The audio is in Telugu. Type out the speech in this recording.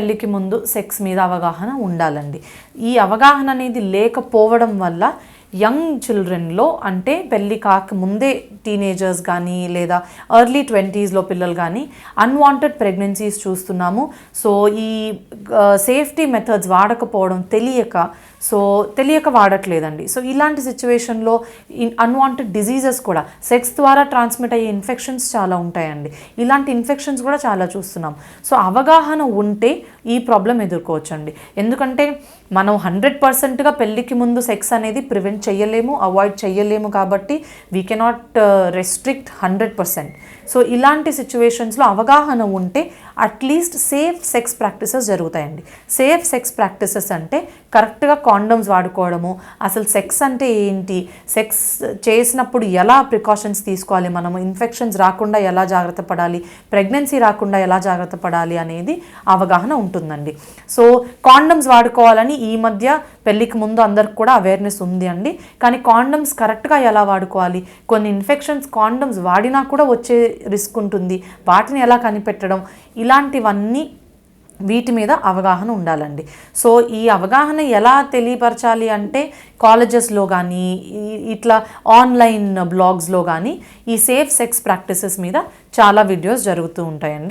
పెళ్ళికి ముందు సెక్స్ మీద అవగాహన ఉండాలండి. ఈ అవగాహన అనేది లేకపోవడం వల్ల యంగ్ చిల్డ్రన్లో, అంటే పెళ్ళి కాక ముందే టీనేజర్స్ కానీ లేదా ఎర్లీ 20s పిల్లలు కానీ అన్వాంటెడ్ ప్రెగ్నెన్సీస్ చూస్తున్నాము. సో ఈ సేఫ్టీ మెథడ్స్ వాడకపోవడం తెలియక వాడట్లేదండి. సో ఇలాంటి సిచ్యువేషన్లో అన్వాంటెడ్ డిజీజెస్ కూడా, సెక్స్ ద్వారా ట్రాన్స్మిట్ అయ్యే ఇన్ఫెక్షన్స్ చాలా ఉంటాయండి. ఇలాంటి ఇన్ఫెక్షన్స్ కూడా చాలా చూస్తున్నాం. సో అవగాహన ఉంటే ఈ ప్రాబ్లం ఎదుర్కోవచ్చండి. ఎందుకంటే మనం 100%గా పెళ్ళికి ముందు సెక్స్ అనేది ప్రివెంట్ చేయలేము, అవాయిడ్ చేయలేము. కాబట్టి వీ కెనాట్ రెస్ట్రిక్ట్ 100%. సో ఇలాంటి సిచ్యువేషన్స్లో అవగాహన ఉంటే అట్లీస్ట్ సేఫ్ సెక్స్ ప్రాక్టీసెస్ జరుగుతాయండి. సేఫ్ సెక్స్ ప్రాక్టీసెస్ అంటే కరెక్ట్గా కాండమ్స్ వాడుకోవడము, అసలు సెక్స్ అంటే ఏంటి, సెక్స్ చేసినప్పుడు ఎలా ప్రికాషన్స్ తీసుకోవాలి, మనము ఇన్ఫెక్షన్స్ రాకుండా ఎలా జాగ్రత్త పడాలి, ప్రెగ్నెన్సీ రాకుండా ఎలా జాగ్రత్త పడాలి అనేది అవగాహన ఉంటుందండి. సో కాండమ్స్ వాడుకోవాలని ఈ మధ్య పెళ్ళికి ముందు అందరికి కూడా అవేర్నెస్ ఉంది అండి. కానీ కాండమ్స్ కరెక్ట్గా ఎలా వాడుకోవాలి, కొన్ని ఇన్ఫెక్షన్స్ కాండమ్స్ వాడినా కూడా వచ్చే రిస్క్ ఉంటుంది, వాటిని ఎలా కనిపెట్టడం, ఇలాంటివన్నీ వీటి మీద అవగాహన ఉండాలండి. సో ఈ అవగాహన ఎలా తెలియపరచాలి అంటే కాలేజెస్లో కానీ ఇట్లా ఆన్లైన్ బ్లాగ్స్లో కానీ ఈ సేఫ్ సెక్స్ ప్రాక్టీసెస్ మీద చాలా వీడియోస్ జరుగుతూ ఉంటాయండి.